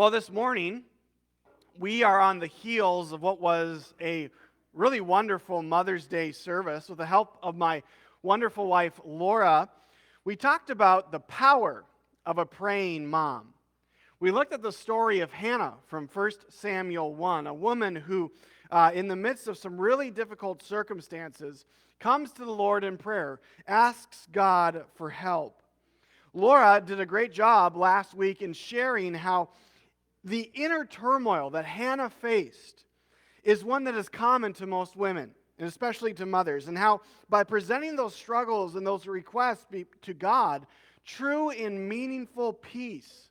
Well, this morning, we are on the heels of what was a really wonderful Mother's Day service. With the help of my wonderful wife, Laura, we talked about the power of a praying mom. We looked at the story of Hannah from 1 Samuel 1, a woman who, in the midst of some really difficult circumstances, comes to the Lord in prayer, asks God for help. Laura did a great job last week in sharing how the inner turmoil that Hannah faced is one that is common to most women, and especially to mothers, and how by presenting those struggles and those requests to God, true and meaningful peace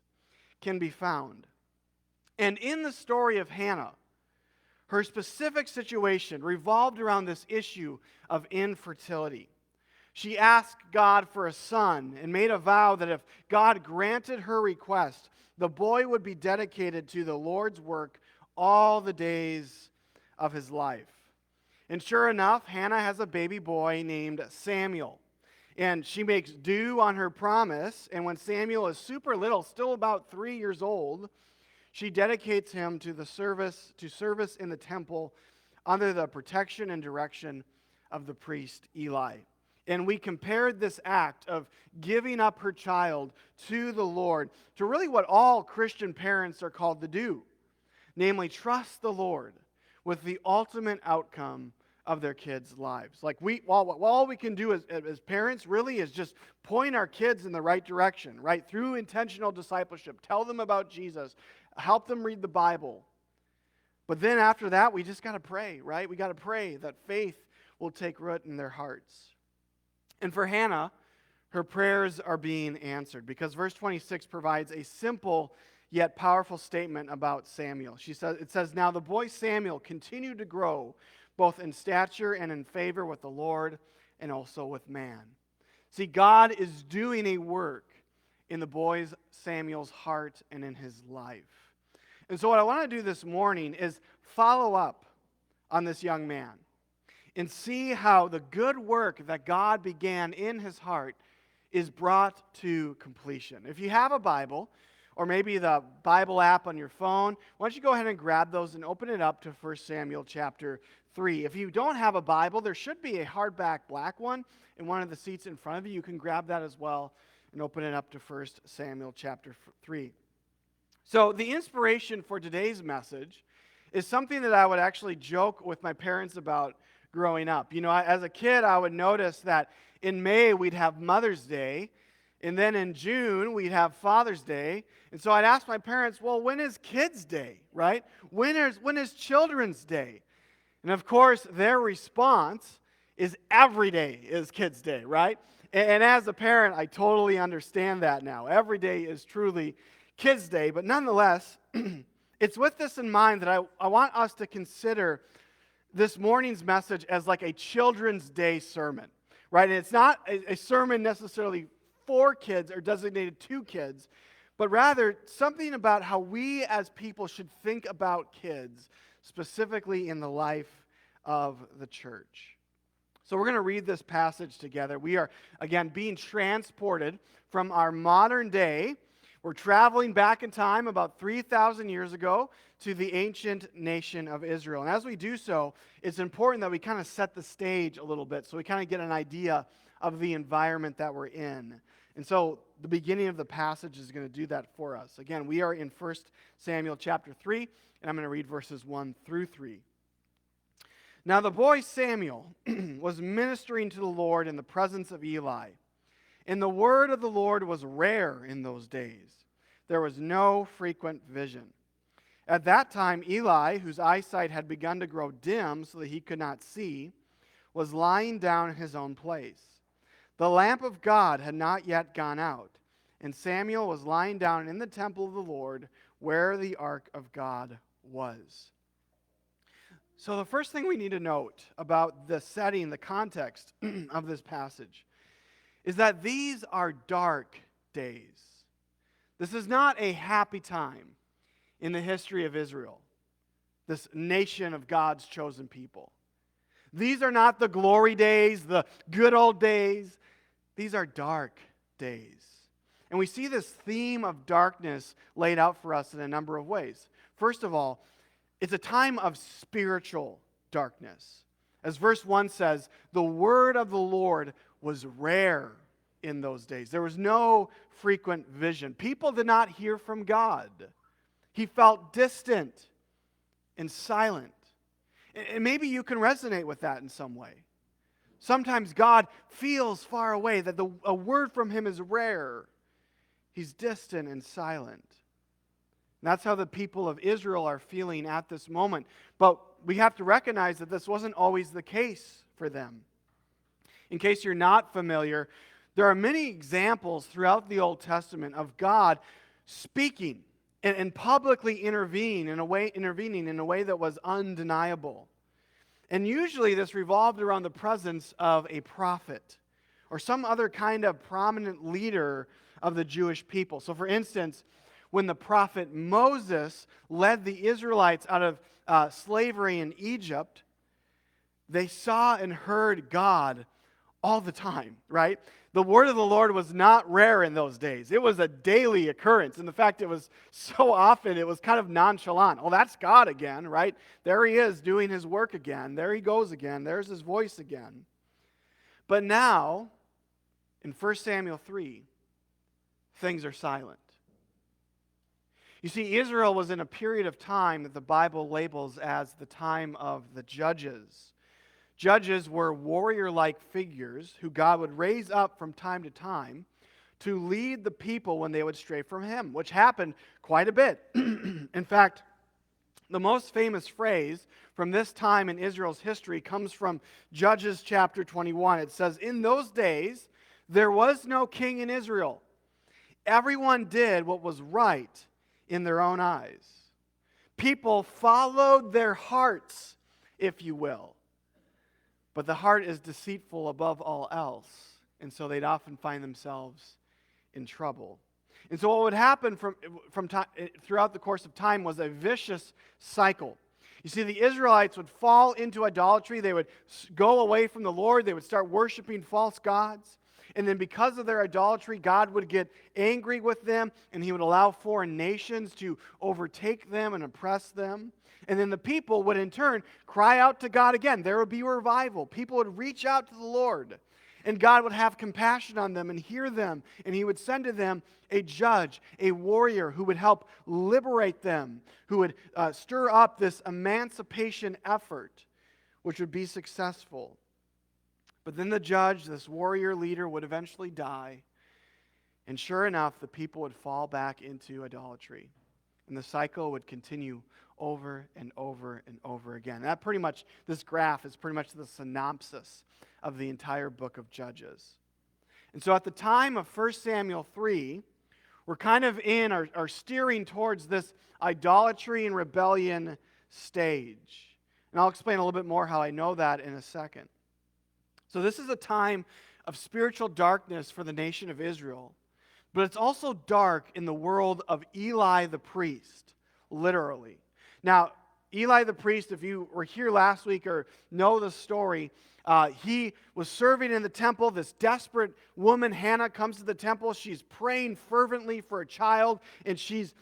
can be found. And in the story of Hannah, her specific situation revolved around this issue of infertility. She asked God for a son and made a vow that if God granted her request, the boy would be dedicated to the Lord's work all the days of his life. And sure enough, Hannah has a baby boy named Samuel. And she makes due on her promise. And when Samuel is super little, still about 3 years old, she dedicates him to service in the temple under the protection and direction of the priest Eli. And we compared this act of giving up her child to the Lord to really what all Christian parents are called to do, namely trust the Lord with the ultimate outcome of their kids' lives. Like all we can do as parents really is just point our kids in the right direction, right? Through intentional discipleship, tell them about Jesus, help them read the Bible. But then after that, we just got to pray, right? We got to pray that faith will take root in their hearts. And for Hannah, her prayers are being answered because verse 26 provides a simple yet powerful statement about Samuel. It says, "Now the boy Samuel continued to grow both in stature and in favor with the Lord and also with man." See, God is doing a work in the boy Samuel's heart and in his life. And so what I want to do this morning is follow up on this young man and see how the good work that God began in his heart is brought to completion. If you have a Bible, or maybe the Bible app on your phone, why don't you go ahead and grab those and open it up to 1 Samuel chapter 3. If you don't have a Bible, there should be a hardback black one in one of the seats in front of you. You can grab that as well and open it up to 1 Samuel chapter 3. So the inspiration for today's message is something that I would actually joke with my parents about growing up. You know, as a kid, I would notice that in May we'd have Mother's Day, and then in June we'd have Father's Day. And so I'd ask my parents, well, when is Kids Day, right? When is Children's Day? And of course, their response is every day is Kids Day, right? And as a parent, I totally understand that now. Every day is truly Kids Day, but nonetheless, it's with this in mind that I want us to consider this morning's message as like a Children's Day sermon, right? And it's not a sermon necessarily for kids or designated to kids, but rather something about how we as people should think about kids, specifically in the life of the church. So we're going to read this passage together. We are, again, being transported from our modern day. We're traveling back in time about 3,000 years ago to the ancient nation of Israel. And as we do so, it's important that we kind of set the stage a little bit so we kind of get an idea of the environment that we're in. And so the beginning of the passage is going to do that for us. Again, we are in 1 Samuel chapter 3, and I'm going to read verses 1 through 3. "Now the boy Samuel was ministering to the Lord in the presence of Eli. And the word of the Lord was rare in those days. There was no frequent vision. At that time, Eli, whose eyesight had begun to grow dim so that he could not see, was lying down in his own place. The lamp of God had not yet gone out, and Samuel was lying down in the temple of the Lord where the ark of God was." So the first thing we need to note about the setting, the context of this passage, is that these are dark days. This is not a happy time in the history of Israel, this nation of God's chosen people. These are not the glory days, the good old days. These are dark days. And we see this theme of darkness laid out for us in a number of ways. First of all, it's a time of spiritual darkness. As verse 1 says, the word of the Lord was rare in those days. There was no frequent vision. People did not hear from God. He felt distant and silent. And maybe you can resonate with that in some way. Sometimes God feels far away, that a word from Him is rare. He's distant and silent. And that's how the people of Israel are feeling at this moment. But we have to recognize that this wasn't always the case for them. In case you're not familiar, there are many examples throughout the Old Testament of God speaking and publicly intervening in a way that was undeniable. And usually this revolved around the presence of a prophet or some other kind of prominent leader of the Jewish people. So for instance, when the prophet Moses led the Israelites out of slavery in Egypt, they saw and heard God all the time, right? The word of the Lord was not rare in those days. It was a daily occurrence. And the fact it was so often, it was kind of nonchalant. Oh, that's God again, right? There He is doing His work again. There He goes again. There's His voice again. But now, in 1 Samuel 3, things are silent. You see, Israel was in a period of time that the Bible labels as the time of the judges. Judges were warrior-like figures who God would raise up from time to time to lead the people when they would stray from Him, which happened quite a bit. In fact, the most famous phrase from this time in Israel's history comes from Judges chapter 21. It says, "In those days there was no king in Israel. Everyone did what was right in their own eyes. People followed their hearts, if you will. But the heart is deceitful above all else, and so they'd often find themselves in trouble." And so what would happen throughout the course of time was a vicious cycle. You see, the Israelites would fall into idolatry. They would go away from the Lord. They would start worshiping false gods. And then because of their idolatry, God would get angry with them, and He would allow foreign nations to overtake them and oppress them. And then the people would in turn cry out to God again. There would be revival. People would reach out to the Lord, and God would have compassion on them and hear them, and He would send to them a judge, a warrior who would help liberate them, who would stir up this emancipation effort, which would be successful. But then the judge, this warrior leader, would eventually die, and sure enough, the people would fall back into idolatry, and the cycle would continue over and over and over again. This graph is pretty much the synopsis of the entire book of Judges. And so at the time of 1 Samuel 3, we're kind of are steering towards this idolatry and rebellion stage. And I'll explain a little bit more how I know that in a second. So this is a time of spiritual darkness for the nation of Israel, but it's also dark in the world of Eli the priest, literally. Now, Eli the priest, if you were here last week or know the story, he was serving in the temple. This desperate woman, Hannah, comes to the temple. She's praying fervently for a child, and she's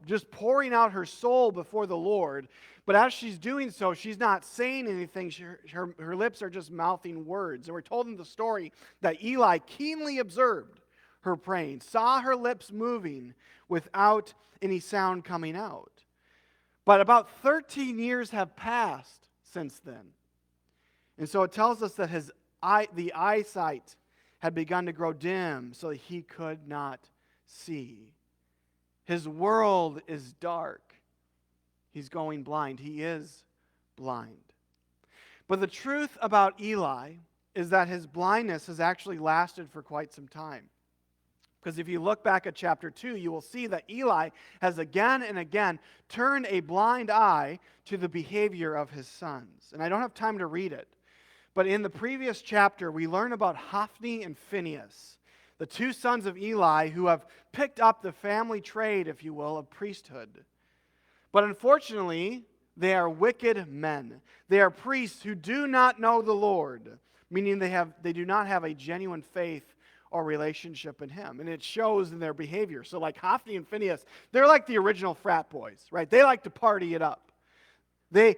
just pouring out her soul before the Lord. But as she's doing so, she's not saying anything. Her lips are just mouthing words. And we're told in the story that Eli keenly observed her praying, saw her lips moving without any sound coming out. But about 13 years have passed since then. And so it tells us that the eyesight had begun to grow dim so that he could not see. His world is dark. He's going blind. He is blind. But the truth about Eli is that his blindness has actually lasted for quite some time. Because if you look back at chapter 2, you will see that Eli has again and again turned a blind eye to the behavior of his sons. And I don't have time to read it. But in the previous chapter, we learn about Hophni and Phinehas, the two sons of Eli who have picked up the family trade, if you will, of priesthood. But unfortunately, they are wicked men. They are priests who do not know the Lord, meaning they do not have a genuine faith or relationship in him. And it shows in their behavior. So like Hophni and Phinehas, they're like the original frat boys, right? They like to party it up. They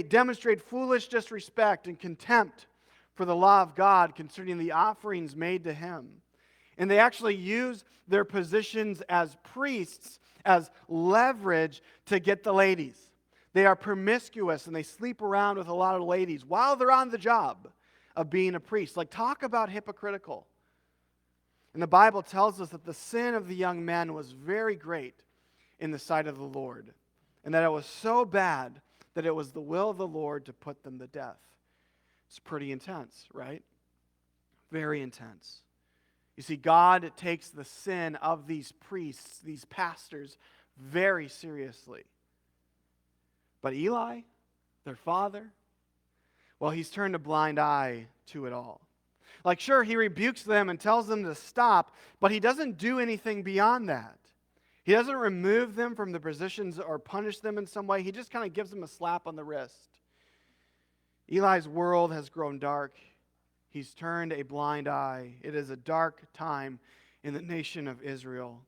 demonstrate foolish disrespect and contempt for the law of God concerning the offerings made to him. And they actually use their positions as priests as leverage to get the ladies. They are promiscuous and they sleep around with a lot of ladies while they're on the job of being a priest. Like, talk about hypocritical. And the Bible tells us that the sin of the young men was very great in the sight of the Lord, and that it was so bad that it was the will of the Lord to put them to death. It's pretty intense, right? Very intense. You see, God takes the sin of these priests, these pastors, very seriously. But Eli, their father, well, he's turned a blind eye to it all. Like, sure, he rebukes them and tells them to stop, but he doesn't do anything beyond that. He doesn't remove them from the positions or punish them in some way. He just kind of gives them a slap on the wrist. Eli's world has grown dark. He's turned a blind eye. It is a dark time in the nation of Israel.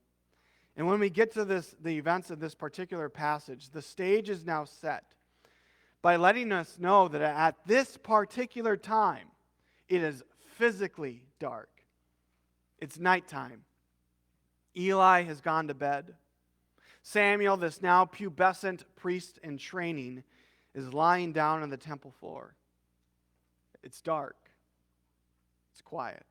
And when we get to the events of this particular passage, the stage is now set by letting us know that at this particular time, it is physically dark. It's nighttime. Eli has gone to bed. Samuel, this now pubescent priest in training, is lying down on the temple floor. It's dark. It's quiet.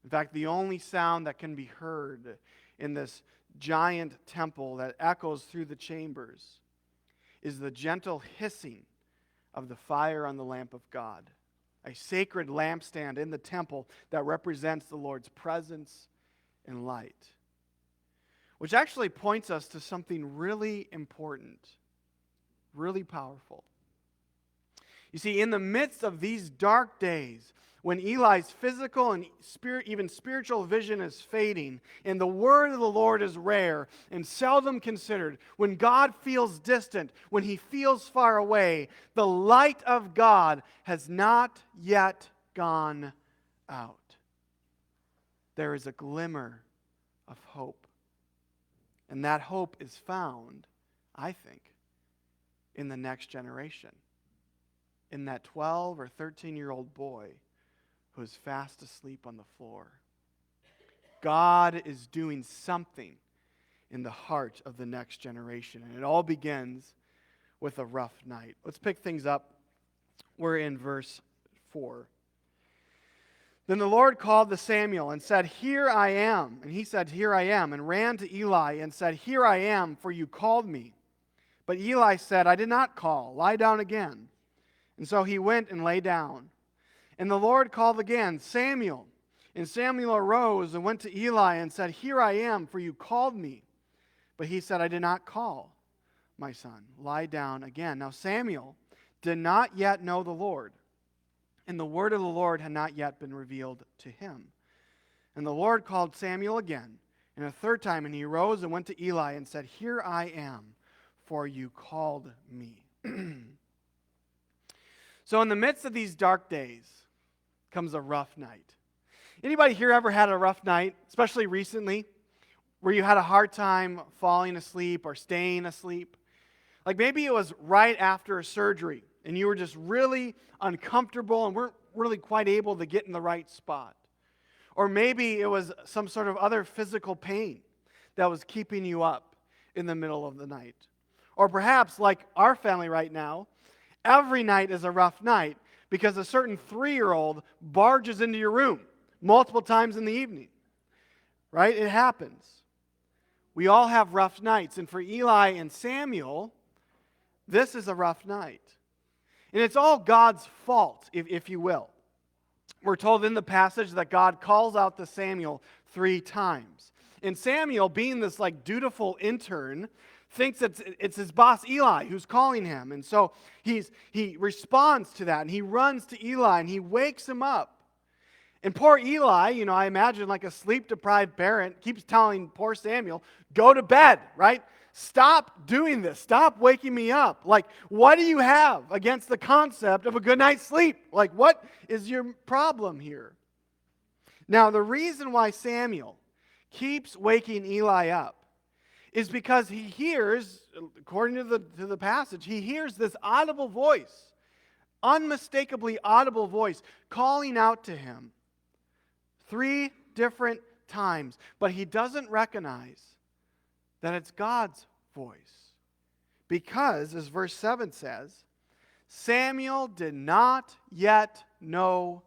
In fact, the only sound that can be heard in this giant temple that echoes through the chambers is the gentle hissing of the fire on the lamp of God, a sacred lampstand in the temple that represents the Lord's presence and light, which actually points us to something really important, really powerful. You see, in the midst of these dark days, when Eli's physical and even spiritual vision is fading, and the word of the Lord is rare and seldom considered, when God feels distant, when he feels far away, the light of God has not yet gone out. There is a glimmer of hope. And that hope is found, I think, in the next generation. In that 12 or 13-year-old boy who is fast asleep on the floor. God is doing something in the heart of the next generation. And it all begins with a rough night. Let's pick things up. We're in verse 4. Then the Lord called to Samuel and said, "Here I am." And he said, "Here I am," and ran to Eli and said, "Here I am, for you called me." But Eli said, "I did not call. Lie down again." And so he went and lay down. And the Lord called again, "Samuel." And Samuel arose and went to Eli and said, "Here I am, for you called me." But he said, "I did not call, my son. Lie down again." Now Samuel did not yet know the Lord, and the word of the Lord had not yet been revealed to him. And the Lord called Samuel again, and a third time, and he arose and went to Eli and said, "Here I am, for you called me." So in the midst of these dark days comes a rough night. Anybody here ever had a rough night, especially recently, where you had a hard time falling asleep or staying asleep? Like maybe it was right after a surgery and you were just really uncomfortable and weren't really quite able to get in the right spot. Or maybe it was some sort of other physical pain that was keeping you up in the middle of the night. Or perhaps, like our family right now, every night is a rough night because a certain 3-year-old barges into your room multiple times in the evening. Right? It happens. We all have rough nights. And for Eli and Samuel, this is a rough night. And it's all God's fault, if you will. We're told in the passage that God calls out to Samuel 3 times. And Samuel, being this dutiful intern, thinks it's his boss Eli who's calling him. And so he responds to that, and he runs to Eli, and he wakes him up. And poor Eli, I imagine like a sleep-deprived parent, keeps telling poor Samuel, "Go to bed," right? "Stop doing this. Stop waking me up." Like, what do you have against the concept of a good night's sleep? Like, what is your problem here? Now, the reason why Samuel keeps waking Eli up is because he hears, according to the passage, he hears this audible voice, unmistakably audible voice, calling out to him 3 different times. But he doesn't recognize that it's God's voice. Because, as verse 7 says, Samuel did not yet know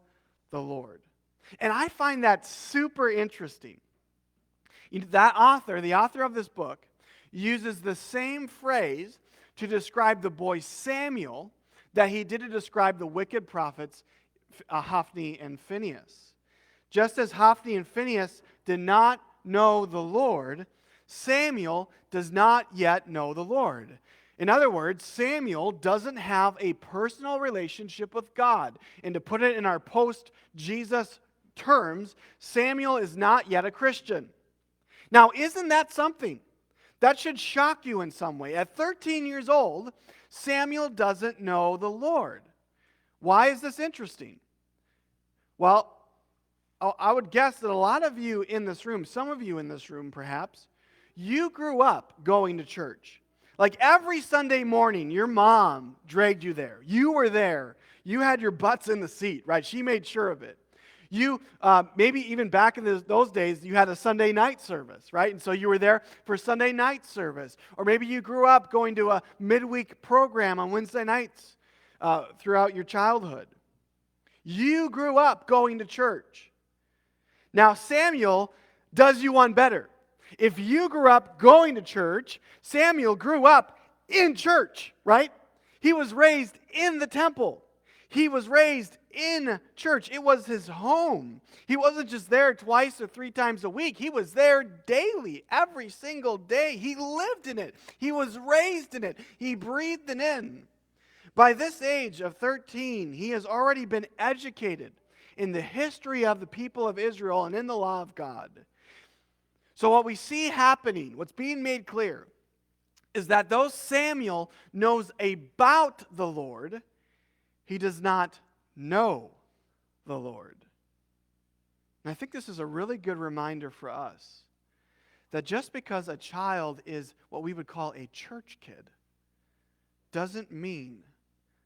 the Lord. And I find that super interesting. That author, the author of this book, uses the same phrase to describe the boy Samuel that he did to describe the wicked prophets Hophni and Phinehas. Just as Hophni and Phinehas did not know the Lord, Samuel does not yet know the Lord. In other words, Samuel doesn't have a personal relationship with God. And to put it in our post-Jesus terms, Samuel is not yet a Christian. Now, isn't that something? That should shock you in some way. At 13 years old, Samuel doesn't know the Lord. Why is this interesting? Well, I would guess that a lot of you in this room, some of you in this room perhaps, you grew up going to church. Like every Sunday morning, your mom dragged you there. You were there. You had your butts in the seat, right? She made sure of it. You, maybe even back in those days, you had a Sunday night service, right? And so you were there for Sunday night service. Or maybe you grew up going to a midweek program on Wednesday nights throughout your childhood. You grew up going to church. Now, Samuel does you one better. If you grew up going to church, Samuel grew up in church, right? He was raised in the temple. He was raised in church. It was his home. He wasn't just there twice or 3 times a week. He was there daily, every single day. He lived in it. He was raised in it. He breathed it in. By this age of 13, he has already been educated in the history of the people of Israel and in the law of God. So what we see happening, what's being made clear, is that though Samuel knows about the Lord, he does not know the Lord. And I think this is a really good reminder for us that just because a child is what we would call a church kid doesn't mean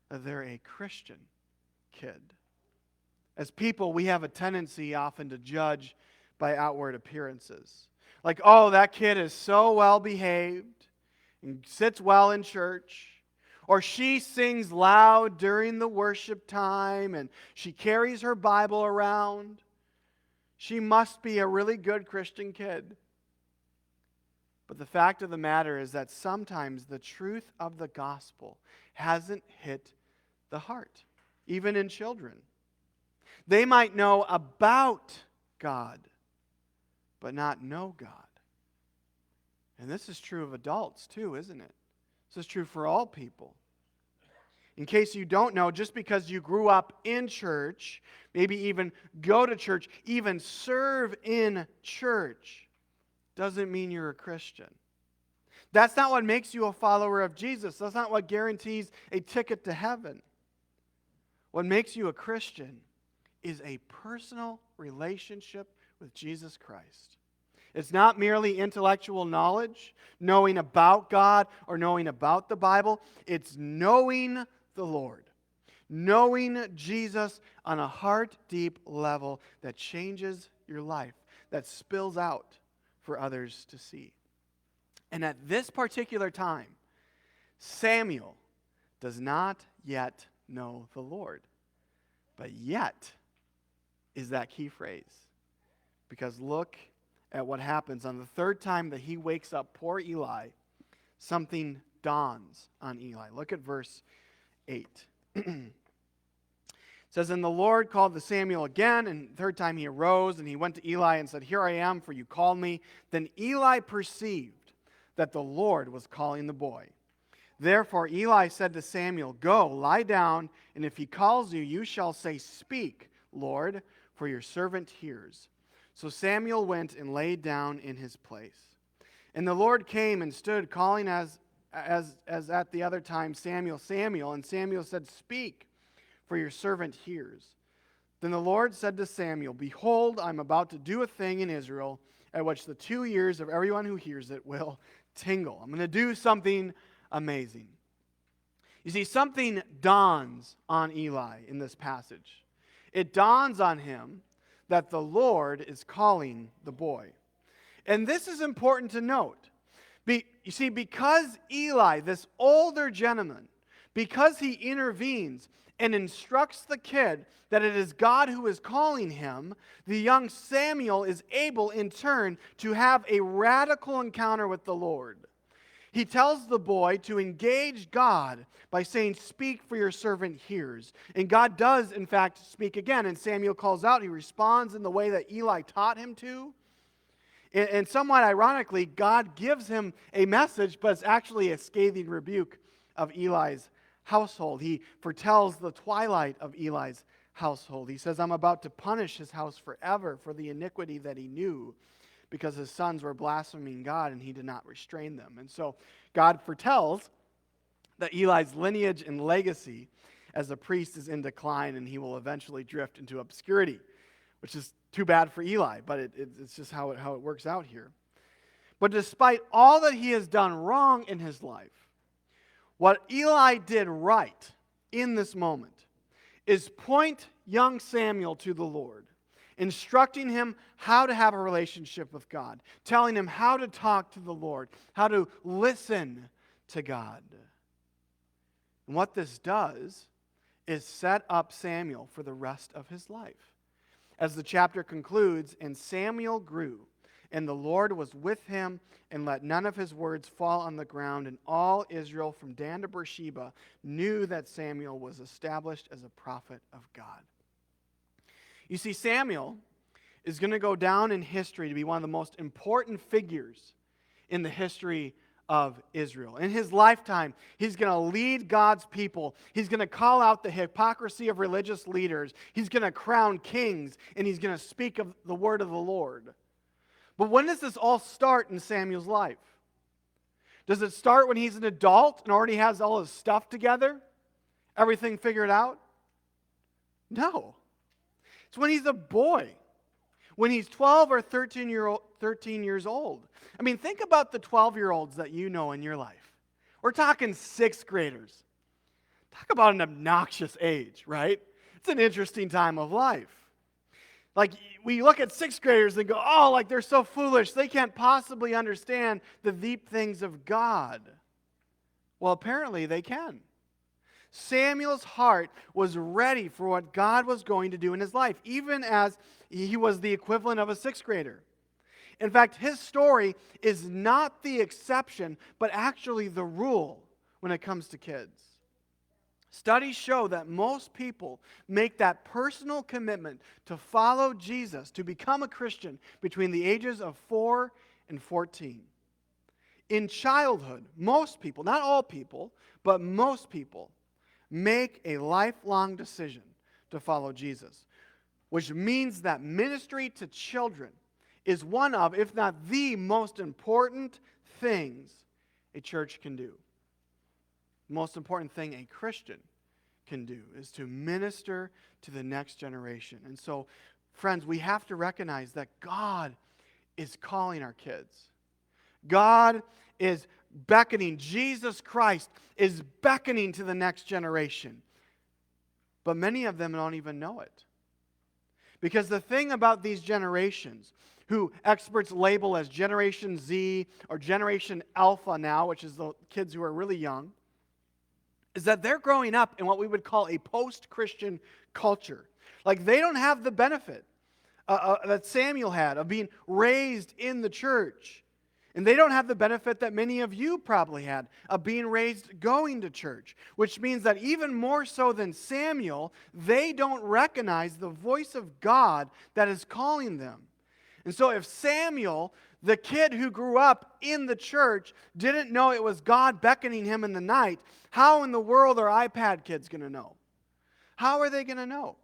that they're a Christian kid. As people, we have a tendency often to judge by outward appearances. Like, oh, that kid is so well behaved and sits well in church. Or she sings loud during the worship time and she carries her Bible around. She must be a really good Christian kid. But the fact of the matter is that sometimes the truth of the gospel hasn't hit the heart, even in children. They might know about God, but not know God. And this is true of adults too, isn't it? This is true for all people. In case you don't know, just because you grew up in church, maybe even go to church, even serve in church, doesn't mean you're a Christian. That's not what makes you a follower of Jesus. That's not what guarantees a ticket to heaven. What makes you a Christian is a personal relationship with Jesus Christ. It's not merely intellectual knowledge, knowing about God or knowing about the Bible. It's knowing the Lord. Knowing Jesus on a heart-deep level that changes your life, that spills out for others to see. And at this particular time, Samuel does not yet know the Lord. But yet is that key phrase. Because look at what happens on the 3rd time that he wakes up poor Eli. Something dawns on Eli. Look at verse 8. It says, "And the Lord called to Samuel again, and the 3rd time he arose, and he went to Eli and said, 'Here I am, for you called me.' Then Eli perceived that the Lord was calling the boy. Therefore Eli said to Samuel, 'Go, lie down, and if he calls you, you shall say, Speak, Lord, for your servant hears.' So Samuel went and lay down in his place. And the Lord came and stood, calling as at the other time, Samuel, Samuel. And Samuel said, Speak, for your servant hears. Then the Lord said to Samuel, Behold, I'm about to do a thing in Israel at which the 2 ears of everyone who hears it will tingle. I'm going to do something amazing. You see, something dawns on Eli in this passage. It dawns on him that the Lord is calling the boy. And this is important to note. You see, because Eli, this older gentleman, because he intervenes and instructs the kid that it is God who is calling him, the young Samuel is able in turn to have a radical encounter with the Lord. He tells the boy to engage God by saying, Speak, for your servant hears. And God does, in fact, speak again. And Samuel calls out. He responds in the way that Eli taught him to. And somewhat ironically, God gives him a message, but it's actually a scathing rebuke of Eli's household. He foretells the twilight of Eli's household. He says, I'm about to punish his house forever for the iniquity that he knew, because his sons were blaspheming God and he did not restrain them. And so God foretells that Eli's lineage and legacy as a priest is in decline, and he will eventually drift into obscurity, which is too bad for Eli, but it's just how it works out here. But despite all that he has done wrong in his life, what Eli did right in this moment is point young Samuel to the Lord, instructing him how to have a relationship with God, telling him how to talk to the Lord, how to listen to God. And what this does is set up Samuel for the rest of his life. As the chapter concludes, and Samuel grew, and the Lord was with him, and let none of his words fall on the ground. And all Israel from Dan to Beersheba knew that Samuel was established as a prophet of God. You see, Samuel is going to go down in history to be one of the most important figures in the history of Israel. In his lifetime, he's going to lead God's people. He's going to call out the hypocrisy of religious leaders. He's going to crown kings, and he's going to speak of the word of the Lord. But when does this all start in Samuel's life? Does it start when he's an adult and already has all his stuff together? Everything figured out? No. It's when he's a boy. When he's 12 or 13 years old. I mean, think about the 12-year-olds that you know in your life. We're talking 6th graders. Talk about an obnoxious age, right? It's an interesting time of life. Like, we look at 6th graders and go, oh, like they're so foolish. They can't possibly understand the deep things of God. Well, apparently they can. Samuel's heart was ready for what God was going to do in his life, even as he was the equivalent of a 6th grader. In fact, his story is not the exception, but actually the rule when it comes to kids. Studies show that most people make that personal commitment to follow Jesus, to become a Christian, between the ages of 4 and 14. In childhood, most people, not all people, but most people, make a lifelong decision to follow Jesus, which means that ministry to children is one of, if not the most important things a church can do. The most important thing a Christian can do is to minister to the next generation. And so, friends, we have to recognize that God is calling our kids. God is beckoning. Jesus Christ is beckoning to the next generation. But many of them don't even know it. Because the thing about these generations, who experts label as Generation Z or Generation Alpha now, which is the kids who are really young, is that they're growing up in what we would call a post-Christian culture. Like, they don't have the benefit that Samuel had of being raised in the church. And they don't have the benefit that many of you probably had of being raised going to church, which means that even more so than Samuel, they don't recognize the voice of God that is calling them. And so if Samuel, the kid who grew up in the church, didn't know it was God beckoning him in the night, how in the world are iPad kids going to know? How are they going to know?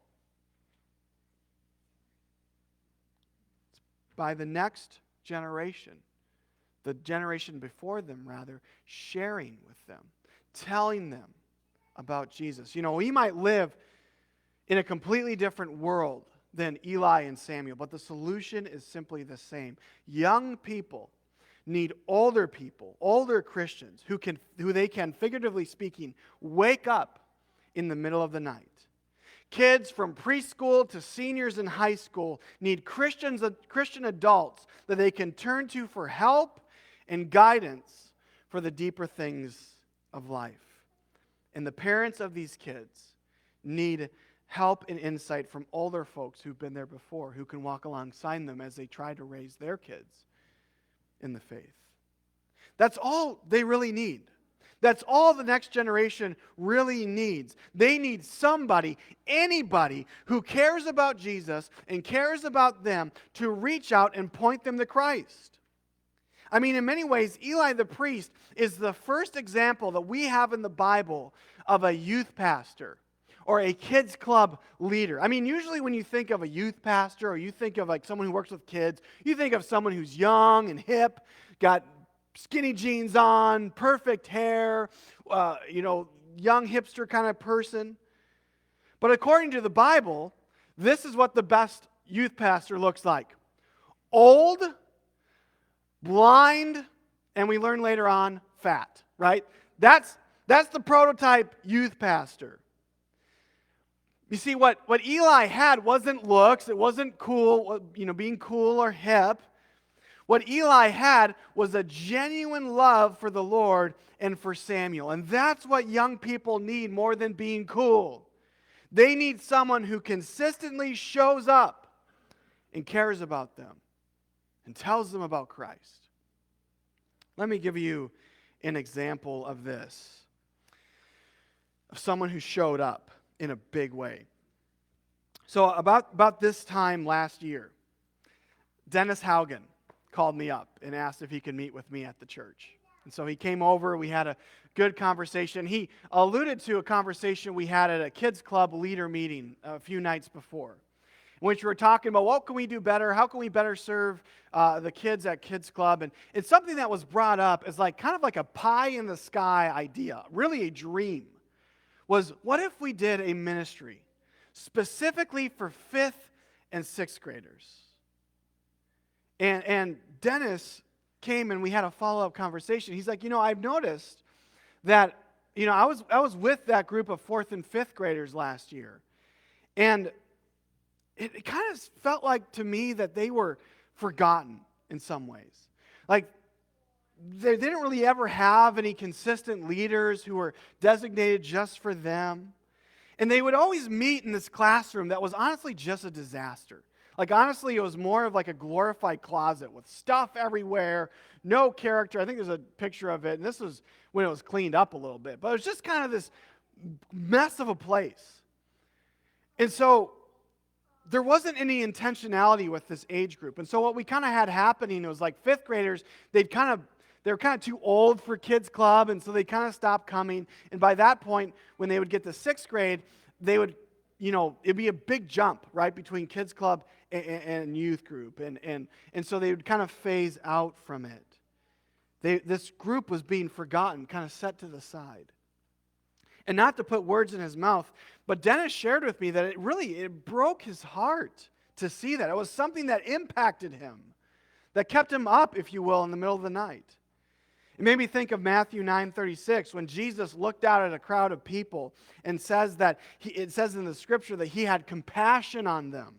By the next generation. The generation before them, rather, sharing with them, telling them about Jesus. You know, we might live in a completely different world than Eli and Samuel, but the solution is simply the same. Young people need older people, older Christians who they can, figuratively speaking, wake up in the middle of the night. Kids from preschool to seniors in high school need Christian adults that they can turn to for help and guidance for the deeper things of life. And the parents of these kids need help and insight from older folks who've been there before, who can walk alongside them as they try to raise their kids in the faith. That's all they really need. That's all the next generation really needs. They need somebody, anybody, who cares about Jesus and cares about them to reach out and point them to Christ. I mean, in many ways, Eli the priest is the first example that we have in the Bible of a youth pastor or a kids club leader. I mean, usually when you think of a youth pastor or you think of like someone who works with kids, you think of someone who's young and hip, got skinny jeans on, perfect hair, young hipster kind of person. But according to the Bible, this is what the best youth pastor looks like. Old, blind, and we learn later on, fat, right? That's the prototype youth pastor. You see, what Eli had wasn't looks, it wasn't cool, being cool or hip. What Eli had was a genuine love for the Lord and for Samuel. And that's what young people need more than being cool. They need someone who consistently shows up and cares about them and tells them about Christ. Let me give you an example of this, of someone who showed up in a big way. So about this time last year, Dennis Haugen called me up and asked if he could meet with me at the church. And so he came over, we had a good conversation. He alluded to a conversation we had at a kids club leader meeting a few nights before, in which we were talking about what can we do better, how can we better serve the kids at kids club. And it's something that was brought up as kind of like a pie in the sky idea, really a dream, was what if we did a ministry specifically for 5th and 6th graders? And Dennis came and we had a follow-up conversation. He's like, I've noticed that, I was with that group of 4th and 5th graders last year. And it kind of felt like to me that they were forgotten in some ways. Like, they didn't really ever have any consistent leaders who were designated just for them. And they would always meet in this classroom that was honestly just a disaster. Honestly, it was more of like a glorified closet with stuff everywhere, no character. I think there's a picture of it, and this was when it was cleaned up a little bit. But it was just kind of this mess of a place. And so there wasn't any intentionality with this age group. And so what we kind of had happening was 5th graders, they were kind of too old for kids club, and so they kind of stopped coming. And by that point, when they would get to 6th grade, they would, it'd be a big jump, right, between kids club and youth group. And so they would kind of phase out from it. This group was being forgotten, kind of set to the side. And not to put words in his mouth, but Dennis shared with me that it broke his heart to see that. It was something that impacted him, that kept him up, if you will, in the middle of the night. It made me think of Matthew 9:36, when Jesus looked out at a crowd of people and it says in the scripture that he had compassion on them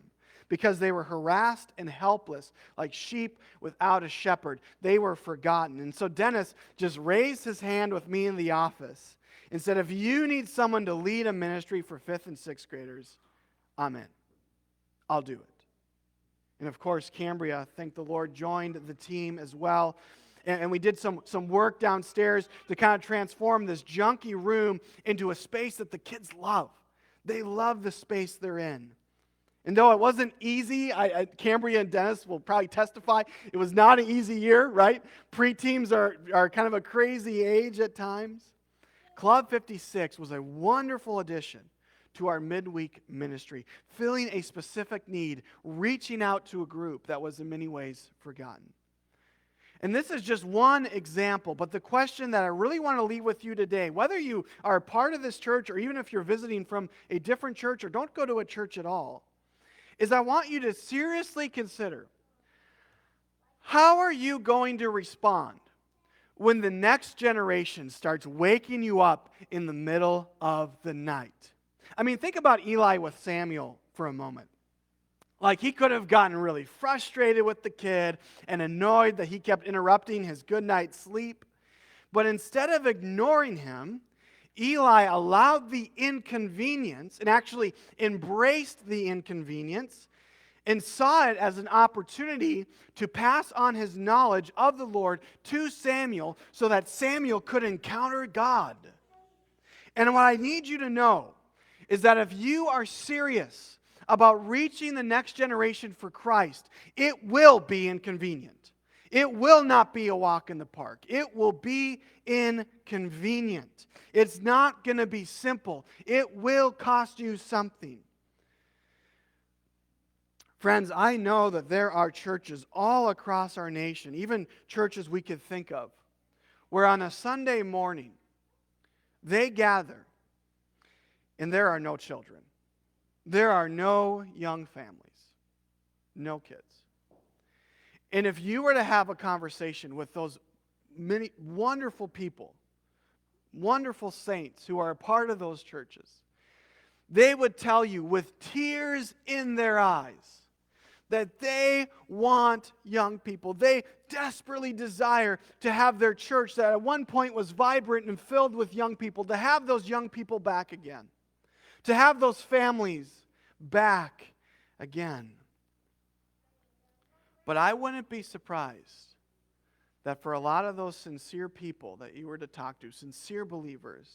because they were harassed and helpless, like sheep without a shepherd. They were forgotten. And so Dennis just raised his hand with me in the office and said, if you need someone to lead a ministry for 5th and 6th graders, I'm in. I'll do it. And of course, Cambria, thank the Lord, joined the team as well. And we did some work downstairs to kind of transform this junky room into a space that the kids love. They love the space they're in. And though it wasn't easy, Cambria and Dennis will probably testify, it was not an easy year, right? Preteens are kind of a crazy age at times. Club 56 was a wonderful addition to our midweek ministry, filling a specific need, reaching out to a group that was in many ways forgotten. And this is just one example, but the question that I really want to leave with you today, whether you are a part of this church or even if you're visiting from a different church or don't go to a church at all, is I want you to seriously consider, how are you going to respond when the next generation starts waking you up in the middle of the night? I mean, think about Eli with Samuel for a moment. Like, he could have gotten really frustrated with the kid and annoyed that he kept interrupting his good night's sleep. But instead of ignoring him, Eli allowed the inconvenience and actually embraced the inconvenience and saw it as an opportunity to pass on his knowledge of the Lord to Samuel so that Samuel could encounter God. And what I need you to know is that if you are serious about reaching the next generation for Christ, it will be inconvenient. It will not be a walk in the park. It will be inconvenient. It's not going to be simple. It will cost you something. Friends, I know that there are churches all across our nation, even churches we could think of, where on a Sunday morning, they gather and there are no children. There are no young families, no kids. And if you were to have a conversation with those many wonderful people, wonderful saints who are a part of those churches, they would tell you with tears in their eyes that they want young people. They desperately desire to have their church that at one point was vibrant and filled with young people, to have those young people back again, to have those families back again. But I wouldn't be surprised that for a lot of those sincere people that you were to talk to, sincere believers,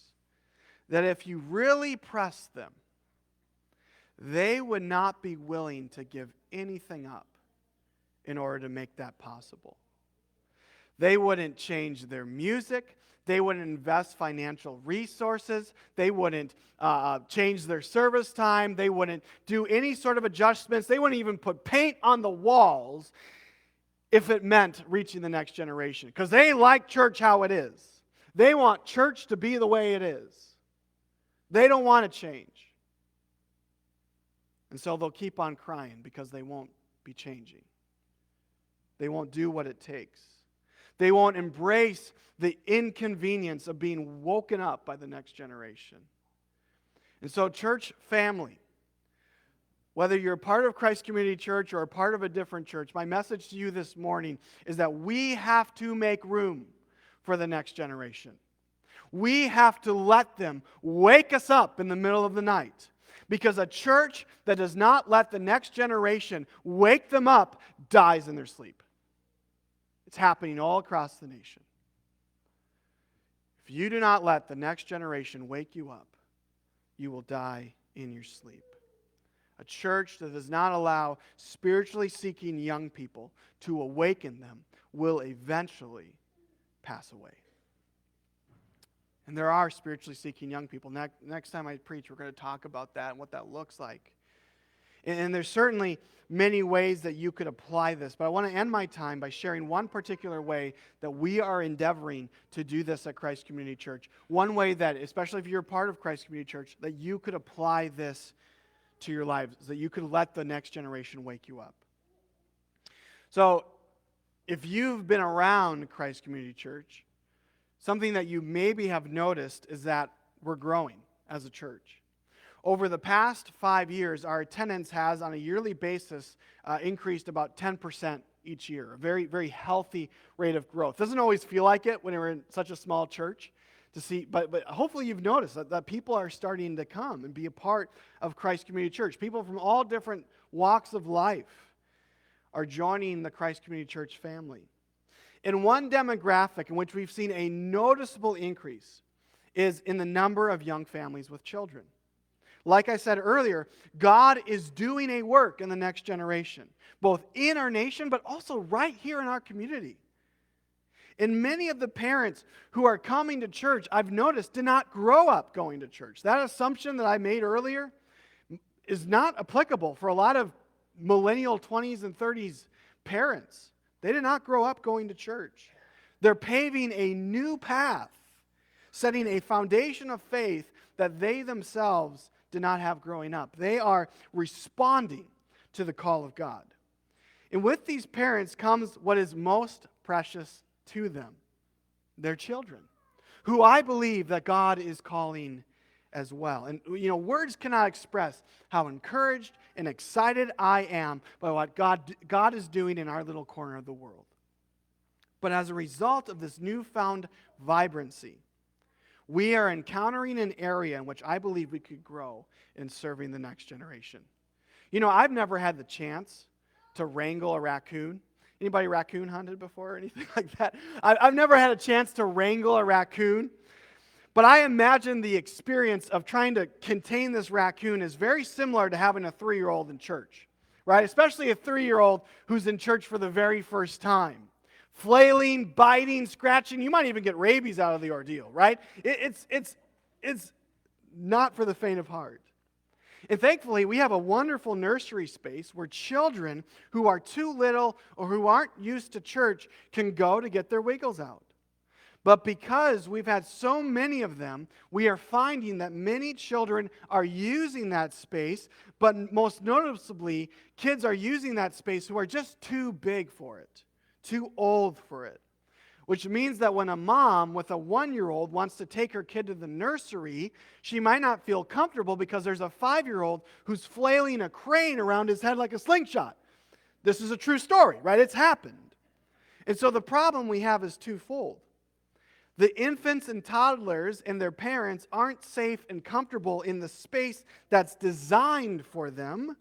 that if you really press them, they would not be willing to give anything up in order to make that possible. They wouldn't change their music. They wouldn't invest financial resources. They wouldn't change their service time. They wouldn't do any sort of adjustments. They wouldn't even put paint on the walls if it meant reaching the next generation. Because they like church how it is. They want church to be the way it is. They don't want to change. And so they'll keep on crying because they won't be changing. They won't do what it takes. They won't embrace the inconvenience of being woken up by the next generation. And so, church family, whether you're a part of Christ Community Church or a part of a different church, my message to you this morning is that we have to make room for the next generation. We have to let them wake us up in the middle of the night. Because a church that does not let the next generation wake them up dies in their sleep. It's happening all across the nation. If you do not let the next generation wake you up, you will die in your sleep. A church that does not allow spiritually seeking young people to awaken them will eventually pass away. And there are spiritually seeking young people. Next time I preach, we're going to talk about that and what that looks like. And there's certainly many ways that you could apply this, but I want to end my time by sharing one particular way that we are endeavoring to do this at Christ Community Church. One way that, especially if you're a part of Christ Community Church, that you could apply this to your lives, that you could let the next generation wake you up. So, if you've been around Christ Community Church, something that you maybe have noticed is that we're growing as a church. Over the past 5 years, our attendance has, on a yearly basis, increased about 10% each year. A very, very healthy rate of growth. Doesn't always feel like it when we're in such a small church to see, but hopefully you've noticed that people are starting to come and be a part of Christ Community Church. People from all different walks of life are joining the Christ Community Church family. And one demographic in which we've seen a noticeable increase is in the number of young families with children. Like I said earlier, God is doing a work in the next generation, both in our nation, but also right here in our community. And many of the parents who are coming to church, I've noticed, did not grow up going to church. That assumption that I made earlier is not applicable for a lot of millennial 20s and 30s parents. They did not grow up going to church. They're paving a new path, setting a foundation of faith that they themselves did not have growing up. They are responding to the call of God. And with these parents comes what is most precious to them, their children, who I believe that God is calling as well. And, words cannot express how encouraged and excited I am by what God is doing in our little corner of the world. But as a result of this newfound vibrancy, we are encountering an area in which I believe we could grow in serving the next generation. I've never had the chance to wrangle a raccoon. Anybody raccoon hunted before or anything like that? I've never had a chance to wrangle a raccoon. But I imagine the experience of trying to contain this raccoon is very similar to having a 3-year-old in church, right? Especially a 3-year-old who's in church for the very first time. Flailing, biting, scratching. You might even get rabies out of the ordeal, right? It's not for the faint of heart. And thankfully, we have a wonderful nursery space where children who are too little or who aren't used to church can go to get their wiggles out. But because we've had so many of them, we are finding that many children are using that space, but most noticeably, kids are using that space who are just too big for it, too old for it. Which means that when a mom with a 1-year-old wants to take her kid to the nursery, she might not feel comfortable because there's a 5-year-old who's flailing a crane around his head like a slingshot. This is a true story, right? It's happened. And so the problem we have is twofold. The infants and toddlers and their parents aren't safe and comfortable in the space that's designed for them,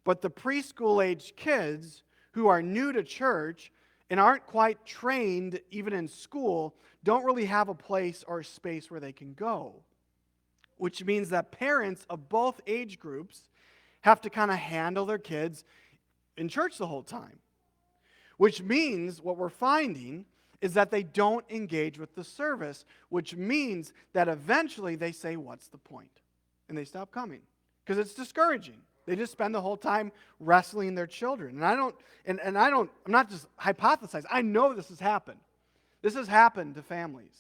but the preschool-age kids who are new to church and aren't quite trained even in school don't really have a place or a space where they can go. Which means that parents of both age groups have to kind of handle their kids in church the whole time. Which means what we're finding is that they don't engage with the service, which means that eventually they say, "What's the point?" And they stop coming because it's discouraging. They just spend the whole time wrestling their children. I'm not just hypothesizing. I know this has happened. This has happened to families.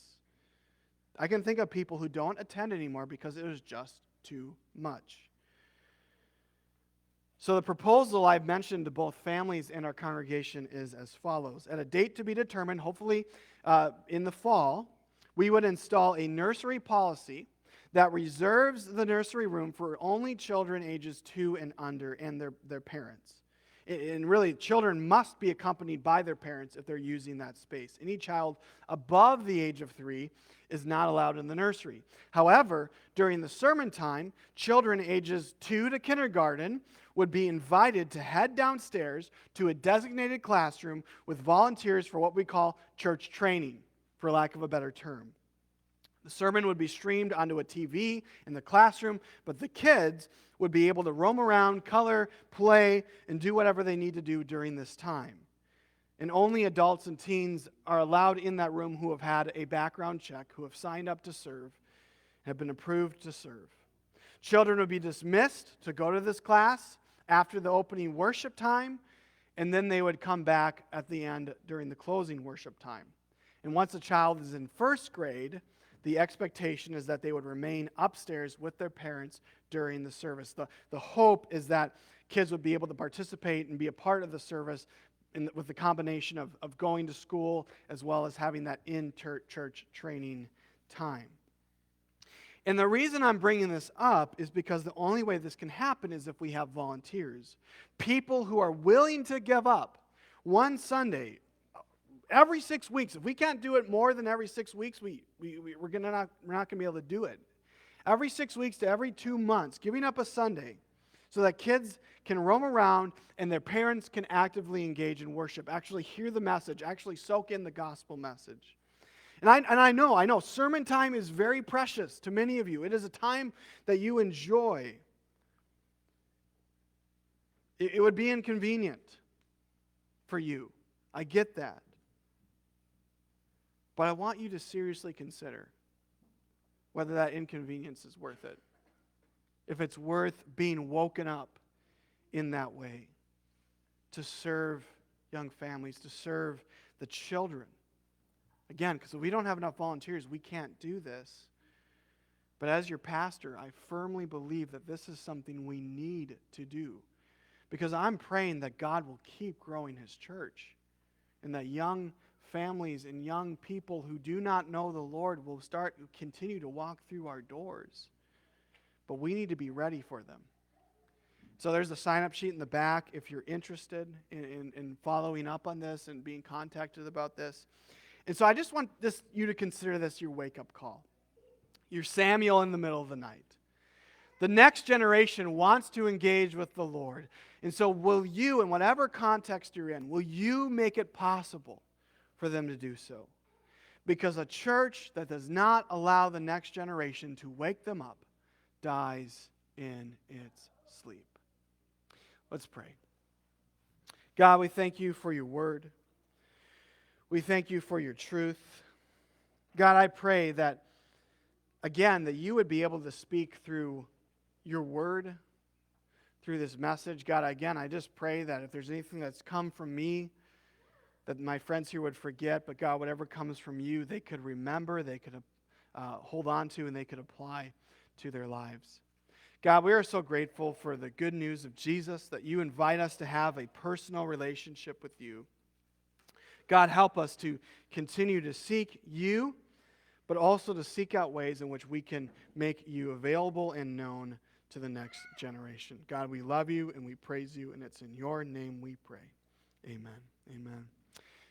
I can think of people who don't attend anymore because it was just too much. So the proposal I've mentioned to both families and our congregation is as follows. At a date to be determined, hopefully in the fall, we would install a nursery policy that reserves the nursery room for only children ages 2 and under and their parents. And really, children must be accompanied by their parents if they're using that space. Any child above the age of 3 is not allowed in the nursery. However, during the sermon time, children ages 2 to kindergarten would be invited to head downstairs to a designated classroom with volunteers for what we call church training, for lack of a better term. The sermon would be streamed onto a TV in the classroom, but the kids would be able to roam around, color, play, and do whatever they need to do during this time. And only adults and teens are allowed in that room who have had a background check, who have signed up to serve, have been approved to serve. Children would be dismissed to go to this class after the opening worship time, and then they would come back at the end during the closing worship time. And once a child is in first grade, the expectation is that they would remain upstairs with their parents during the service. The hope is that kids would be able to participate and be a part of the service with the combination of going to school as well as having that in-church training time. And the reason I'm bringing this up is because the only way this can happen is if we have volunteers. People who are willing to give up one Sunday every 6 weeks. If we can't do it more than every 6 weeks, we're not going to be able to do it. Every 6 weeks to every 2 months, giving up a Sunday so that kids can roam around and their parents can actively engage in worship, actually hear the message, actually soak in the gospel message. And I know, sermon time is very precious to many of you. It is a time that you enjoy. It would be inconvenient for you. I get that. But I want you to seriously consider whether that inconvenience is worth it. If it's worth being woken up in that way to serve young families to serve the children. Again, because if we don't have enough volunteers, we can't do this. But as your pastor, I firmly believe that this is something we need to do. Because I'm praying that God will keep growing His church. And that young families and young people who do not know the Lord will continue to walk through our doors. But we need to be ready for them. So there's a sign-up sheet in the back if you're interested in following up on this and being contacted about this. And so I just want you to consider this your wake-up call. You're Samuel in the middle of the night. The next generation wants to engage with the Lord. And so will you, in whatever context you're in, will you make it possible for them to do so? Because a church that does not allow the next generation to wake them up dies in its sleep. Let's pray. God, we thank you for your word. We thank you for your truth. God, I pray that, again, that you would be able to speak through your word, through this message. God, again, I just pray that if there's anything that's come from me, that my friends here would forget, but God, whatever comes from you, they could remember, they could hold on to, and they could apply to their lives. God, we are so grateful for the good news of Jesus, that you invite us to have a personal relationship with you. God, help us to continue to seek you, but also to seek out ways in which we can make you available and known to the next generation. God, we love you and we praise you, and it's in your name we pray. Amen. Amen.